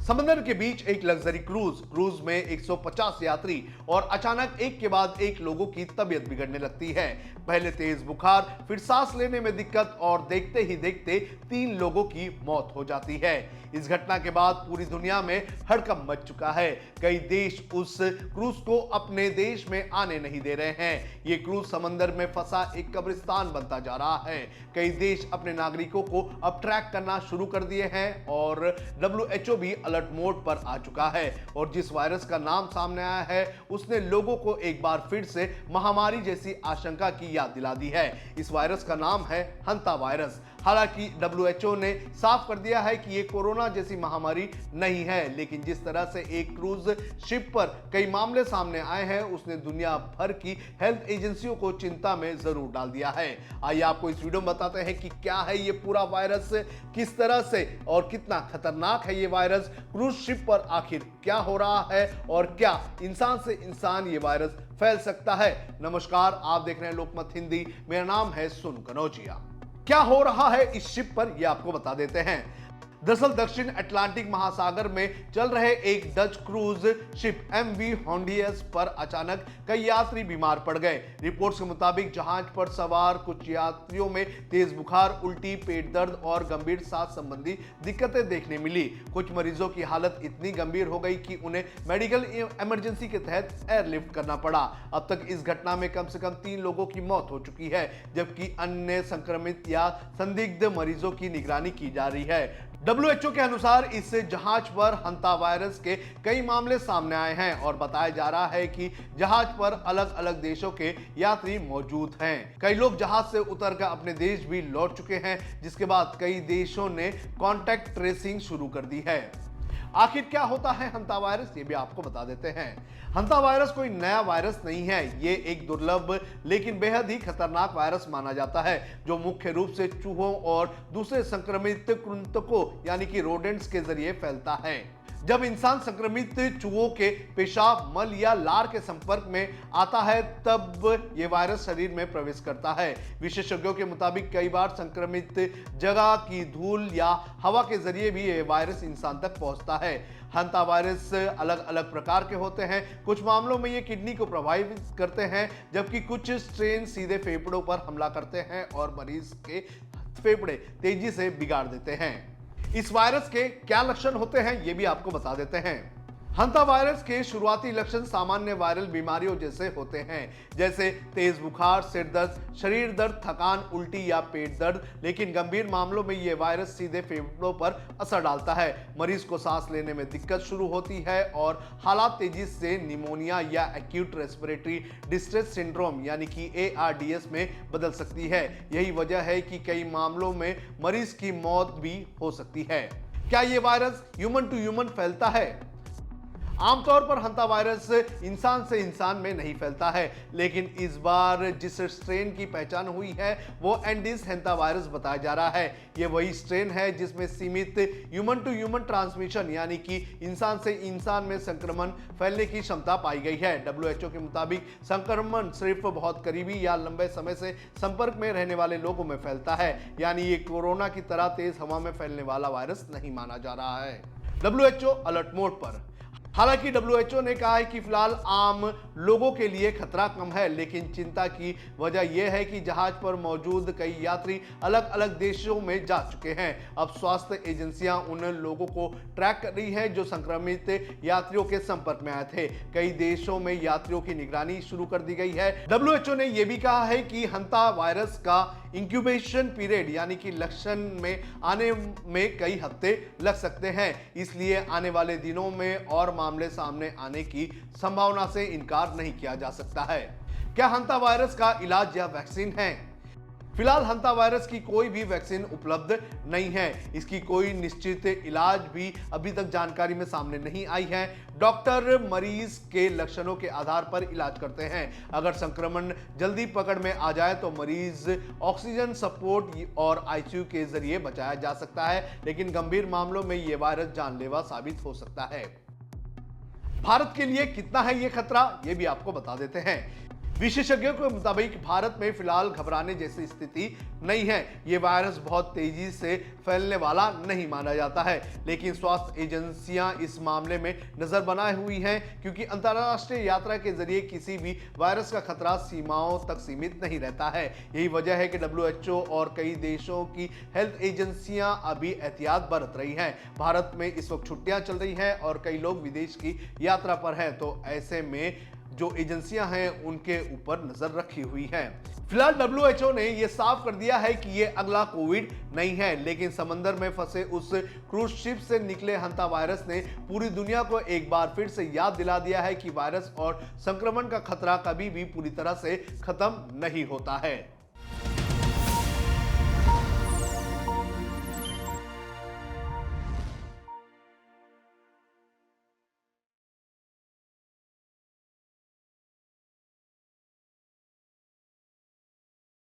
समंदर के बीच एक लग्जरी क्रूज में 150 यात्री और अचानक एक के बाद एक लोगों की तबीयत बिगड़ने लगती है। पहले तेज बुखार, फिर सांस लेने में दिक्कत और देखते ही देखते 3 लोगों की मौत हो जाती है। इस घटना के बाद पूरी दुनिया में हड़कंप मच चुका है। कई देश उस क्रूज को अपने देश में आने नहीं दे रहे हैं। ये क्रूज समंदर में फंसा एक कब्रिस्तान बनता जा रहा है। कई देश अपने नागरिकों को अब ट्रैक करना शुरू कर दिए हैं और WHO भी अलर्ट मोड पर आ चुका है। और जिस वायरस का नाम सामने आया है उसने लोगों को एक बार फिर से महामारी जैसी आशंका की याद दिला दी है। इस वायरस का नाम है हंता वायरस। हालांकि WHO ने साफ कर दिया है कि यह कोरोना जैसी महामारी नहीं है, लेकिन जिस तरह से एक क्रूज शिप पर कई मामले सामने आए हैं उसने दुनिया भर की हेल्थ एजेंसियों को चिंता में जरूर डाल दिया है। आइए आपको इस वीडियो में बताते हैं कि क्या है ये पूरा वायरस, किस तरह से और कितना खतरनाक है ये वायरस, क्रूज शिप पर आखिर क्या हो रहा है और क्या इंसान से इंसान ये वायरस फैल सकता है। नमस्कार, आप देख रहे हैं लोकमत हिंदी। मेरा नाम है सुन कनौजिया। क्या हो रहा है इस शिप पर यह आपको बता देते हैं। दरअसल दक्षिण अटलांटिक महासागर में चल रहे एक Dutch cruise ship MV Hondius पर अचानक कई यात्री बीमार पड़ गए। रिपोर्ट्स के मुताबिक जहाज पर सवार कुछ यात्रियों में तेज बुखार, उल्टी, पेट दर्द और गंभीर सांस संबंधी दिक्कतें देखने मिली। कुछ मरीजों की हालत इतनी गंभीर हो गई कि उन्हें मेडिकल इमरजेंसी के तहत एयरलिफ्ट करना पड़ा। अब तक इस घटना में कम से कम 3 लोगों की मौत हो चुकी है, जबकि अन्य संक्रमित या संदिग्ध मरीजों की निगरानी की जा रही है। WHO के अनुसार इस जहाज पर हंता वायरस के कई मामले सामने आए हैं और बताया जा रहा है कि जहाज पर अलग अलग देशों के यात्री मौजूद हैं। कई लोग जहाज से उतरकर अपने देश भी लौट चुके हैं, जिसके बाद कई देशों ने कॉन्टैक्ट ट्रेसिंग शुरू कर दी है। आखिर क्या होता है हंता वायरस, ये भी आपको बता देते हैं। हंता वायरस कोई नया वायरस नहीं है, ये एक दुर्लभ लेकिन बेहद ही खतरनाक वायरस माना जाता है, जो मुख्य रूप से चूहों और दूसरे संक्रमित कृंतकों यानी कि रोडेंट्स के जरिए फैलता है। जब इंसान संक्रमित चूहों के पेशाब, मल या लार के संपर्क में आता है तब यह वायरस शरीर में प्रवेश करता है। विशेषज्ञों के मुताबिक कई बार संक्रमित जगह की धूल या हवा के जरिए भी यह वायरस इंसान तक पहुंचता है। हंता वायरस अलग अलग प्रकार के होते हैं। कुछ मामलों में ये किडनी को प्रभावित करते हैं, जबकि कुछ स्ट्रेन सीधे फेफड़ों पर हमला करते हैं और मरीज के फेफड़े तेजी से बिगाड़ देते हैं। इस वायरस के क्या लक्षण होते हैं ये भी आपको बता देते हैं। हंता वायरस के शुरुआती लक्षण सामान्य वायरल बीमारियों जैसे होते हैं, जैसे तेज बुखार, सिर दर्द, शरीर दर्द, थकान, उल्टी या पेट दर्द। लेकिन गंभीर मामलों में यह वायरस सीधे फेफड़ों पर असर डालता है। मरीज को सांस लेने में दिक्कत शुरू होती है और हालात तेजी से निमोनिया या एक्यूट रेस्पिरेटरी डिस्ट्रेस सिंड्रोम यानी कि ARDS में बदल सकती है। यही वजह है कि कई मामलों में मरीज की मौत भी हो सकती है। क्या यह वायरस ह्यूमन टू ह्यूमन फैलता है? आमतौर पर हंता वायरस इंसान से इंसान में नहीं फैलता है, लेकिन इस बार जिस स्ट्रेन की पहचान हुई है वो एंडीज हंता वायरस बताया जा रहा है। ये वही स्ट्रेन है जिसमें सीमित ह्यूमन टू ह्यूमन ट्रांसमिशन यानी कि इंसान से इंसान में संक्रमण फैलने की क्षमता पाई गई है। WHO के मुताबिक संक्रमण सिर्फ बहुत करीबी या लंबे समय से संपर्क में रहने वाले लोगों में फैलता है, यानी ये कोरोना की तरह तेज हवा में फैलने वाला वायरस नहीं माना जा रहा है। WHO अलर्ट मोड पर। हालांकि WHO ने कहा है कि फिलहाल आम लोगों के लिए खतरा कम है, लेकिन चिंता की वजह यह है कि जहाज पर मौजूद कई यात्री अलग अलग देशों में जा चुके हैं। अब स्वास्थ्य एजेंसियां उन लोगों को ट्रैक कर रही है जो संक्रमित यात्रियों के संपर्क में आए थे। कई देशों में यात्रियों की निगरानी शुरू कर दी गई है। WHO ने यह भी कहा है कि हंता वायरस का इंक्यूबेशन पीरियड यानी कि लक्षण में आने में कई हफ्ते लग सकते हैं, इसलिए आने वाले दिनों में और मामले सामने आने की संभावना से इनकार नहीं किया जा सकता है। क्या हंता वायरस का इलाज या वैक्सीन है? फिलहाल हंता वायरस की कोई भी वैक्सीन उपलब्ध नहीं है। इसकी कोई निश्चित इलाज भी अभी तक जानकारी में सामने नहीं आई है। डॉक्टर मरीज के लक्षणों के आधार पर इलाज करते हैं। अगर संक्रमण जल्दी पकड़ में आ जाए तो मरीज ऑक्सीजन सपोर्ट और ICU के जरिए बचाया जा सकता है, लेकिन गंभीर मामलों में यह वायरस जानलेवा साबित हो सकता है। भारत के लिए कितना है यह खतरा, यह भी आपको बता देते हैं। विशेषज्ञों के मुताबिक भारत में फिलहाल घबराने जैसी स्थिति नहीं है। ये वायरस बहुत तेजी से फैलने वाला नहीं माना जाता है, लेकिन स्वास्थ्य एजेंसियां इस मामले में नजर बनाए हुई हैं, क्योंकि अंतर्राष्ट्रीय यात्रा के जरिए किसी भी वायरस का खतरा सीमाओं तक सीमित नहीं रहता है। यही वजह है कि WHO और कई देशों की हेल्थ एजेंसियां अभी एहतियात बरत रही हैं। भारत में इस वक्त छुट्टियां चल रही हैं और कई लोग विदेश की यात्रा पर हैं, तो ऐसे में जो एजेंसियां हैं उनके ऊपर नजर रखी हुई हैं। फिलहाल WHO ने यह साफ कर दिया है कि यह अगला कोविड नहीं है, लेकिन समंदर में फंसे उस क्रूज शिप से निकले हंता वायरस ने पूरी दुनिया को एक बार फिर से याद दिला दिया है कि वायरस और संक्रमण का खतरा कभी भी पूरी तरह से खत्म नहीं होता है।